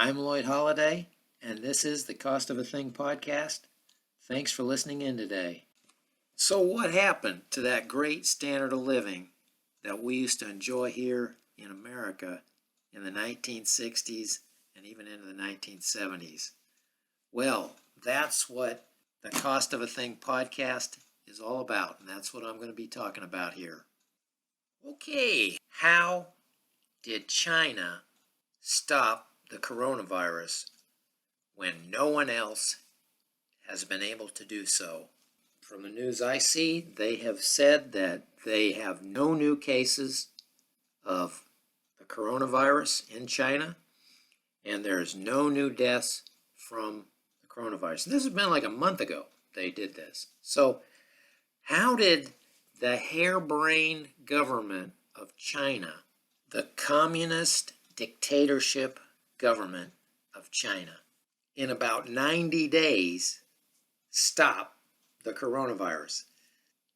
I'm Lloyd Holliday, and this is the Cost of a Thing podcast. Thanks for listening in today. So, what happened to that great standard of living that we used to enjoy here in America in the 1960s and even into the 1970s? Well, that's what the Cost of a Thing podcast is all about, and that's what I'm going to be talking about here. Okay, how did China stop the coronavirus when no one else has been able to do so? From the news I see, they have said that they have no new cases of the coronavirus in China, and there's no new deaths from the coronavirus. This has been like a month ago they did this. So how did the harebrained government of China, the communist dictatorship government of China, in about 90 days stop the coronavirus?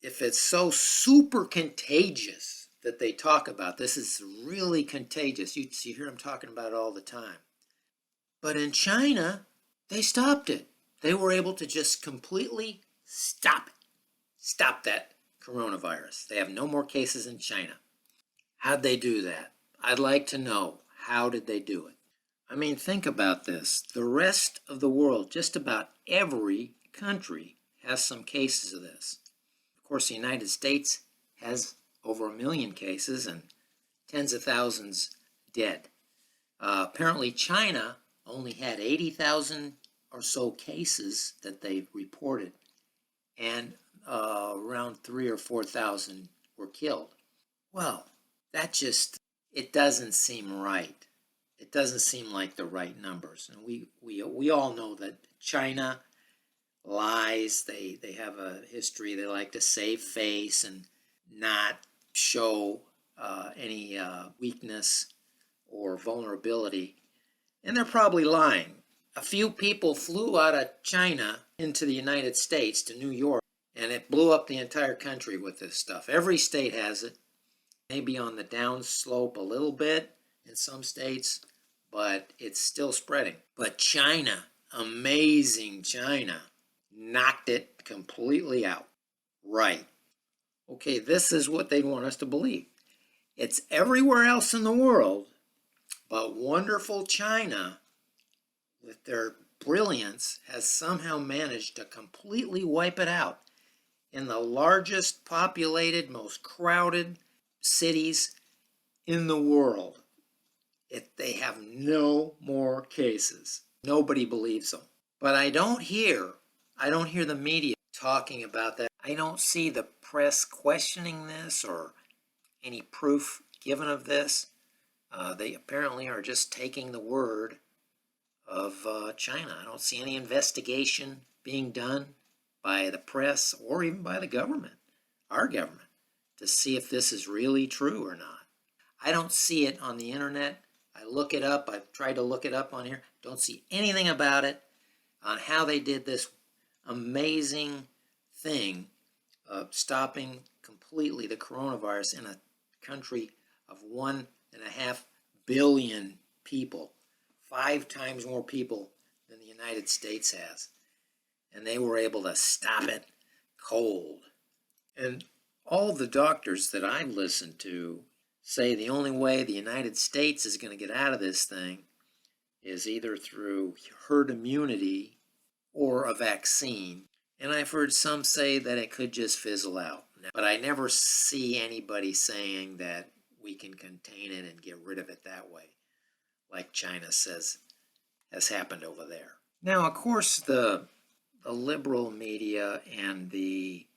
If it's so super contagious that they talk about, this is really contagious. You hear them talking about it all the time. But in China, they stopped it. They were able to just completely stop it. Stop that coronavirus. They have no more cases in China. How'd they do that? I'd like to know, how did they do it? I mean, think about this. The rest of the world, just about every country has some cases of this. Of course, the United States has over 1 million cases and tens of thousands dead. Apparently, China only had 80,000 or so cases that they reported, and around 3,000 or 4,000 were killed. Well, it doesn't seem right. It doesn't seem like the right numbers. And we all know that China lies. They have a history. They like to save face and not show any weakness or vulnerability. And they're probably lying. A few people flew out of China into the United States to New York, and it blew up the entire country with this stuff. Every state has it. Maybe on the downslope a little bit in some states, but it's still spreading. But China, amazing China, knocked it completely out. Right. Okay, this is what they want us to believe. It's everywhere else in the world, but wonderful China, with their brilliance, has somehow managed to completely wipe it out. In the largest populated, most crowded cities in the world, they have no more cases. Nobody believes them. But I don't hear the media talking about that. I don't see the press questioning this or any proof given of this. They apparently are just taking the word of China. I don't see any investigation being done by the press or even by the government, our government, to see if this is really true or not. I don't see it on the internet. I look it up. I've tried to look it up on here. Don't see anything about it on how they did this amazing thing of stopping completely the coronavirus in a country of 1.5 billion people, 5 times more people than the United States has. And they were able to stop it cold. And all the doctors that I've listened to say the only way the United States is going to get out of this thing is either through herd immunity or a vaccine. And I've heard some say that it could just fizzle out. But I never see anybody saying that we can contain it and get rid of it that way, like China says has happened over there. Now, of course, the liberal media and the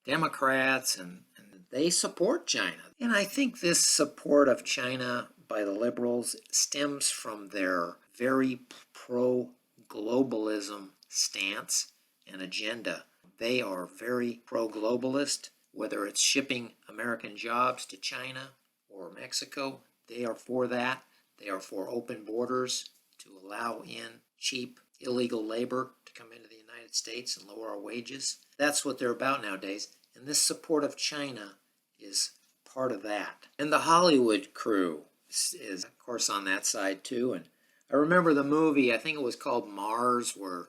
Democrats, and they support China. And I think this support of China by the liberals stems from their very pro-globalism stance and agenda. They are very pro-globalist, whether it's shipping American jobs to China or Mexico. They are for that. They are for open borders to allow in cheap illegal labor to come into the United States and lower our wages. That's what they're about nowadays. And this support of China is part of that. And the Hollywood crew is, of course, on that side too. And I remember the movie, I think it was called Mars, where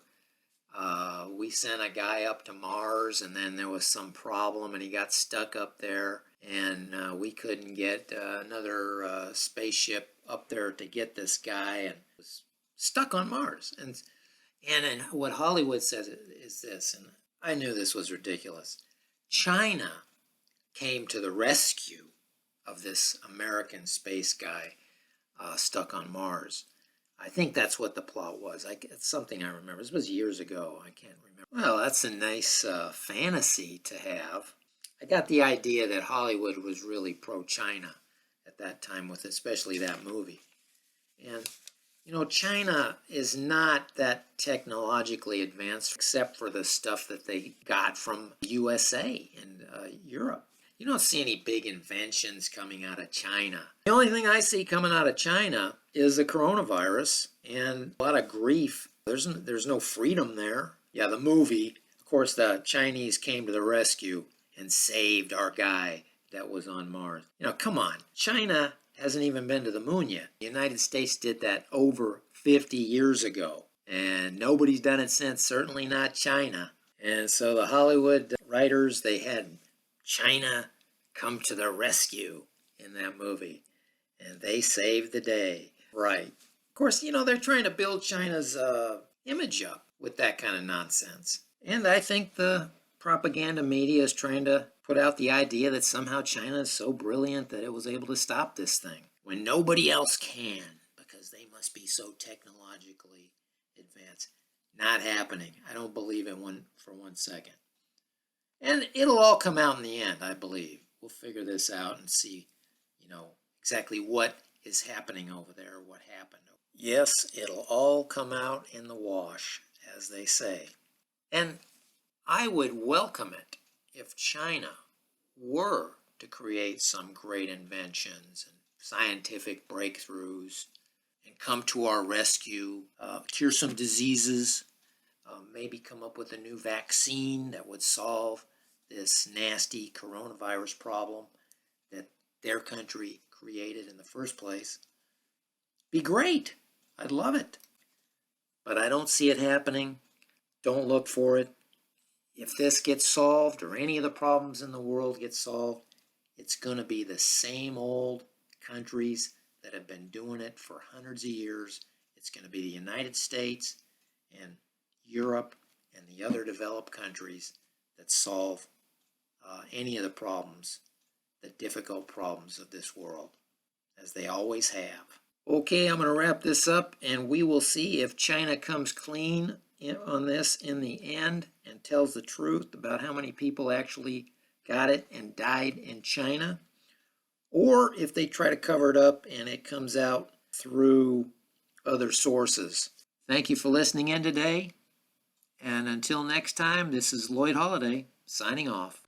we sent a guy up to Mars, and then there was some problem, and he got stuck up there, and we couldn't get another spaceship up there to get this guy, and was stuck on Mars. And what Hollywood says is this, and I knew this was ridiculous. China came to the rescue of this American space guy stuck on Mars. I think that's what the plot was. It's something I remember. This was years ago. I can't remember. Well, that's a nice fantasy to have. I got the idea that Hollywood was really pro-China at that time, with especially that movie. And, you know, China is not that technologically advanced except for the stuff that they got from USA and Europe. You don't see any big inventions coming out of China. The only thing I see coming out of China is the coronavirus and a lot of grief. There's no freedom there. Yeah, the movie, of course, the Chinese came to the rescue and saved our guy that was on Mars. You know, come on. China hasn't even been to the moon yet. The United States did that over 50 years ago, and nobody's done it since, certainly not China. And so the Hollywood writers, they had China come to the rescue in that movie, and they saved the day. Right. Of course, you know, they're trying to build China's image up with that kind of nonsense. And I think the propaganda media is trying to put out the idea that somehow China is so brilliant that it was able to stop this thing when nobody else can, because they must be so technologically advanced. Not happening. I don't believe it for 1 second. And it'll all come out in the end, I believe. We'll figure this out and see, you know, exactly what is happening over there, what happened. Yes, it'll all come out in the wash, as they say. And I would welcome it if China were to create some great inventions and scientific breakthroughs and come to our rescue, cure some diseases, maybe come up with a new vaccine that would solve this nasty coronavirus problem that their country created in the first place. Be great. I'd love it. But I don't see it happening. Don't look for it. If this gets solved, or any of the problems in the world get solved, it's going to be the same old countries that have been doing it for hundreds of years. It's going to be the United States and Europe and the other developed countries that solve any of the problems, the difficult problems of this world, as they always have. Okay, I'm going to wrap this up, and we will see if China comes clean on this in the end and tells the truth about how many people actually got it and died in China, or if they try to cover it up and it comes out through other sources. Thank you for listening in today, and until next time, this is Lloyd Holliday signing off.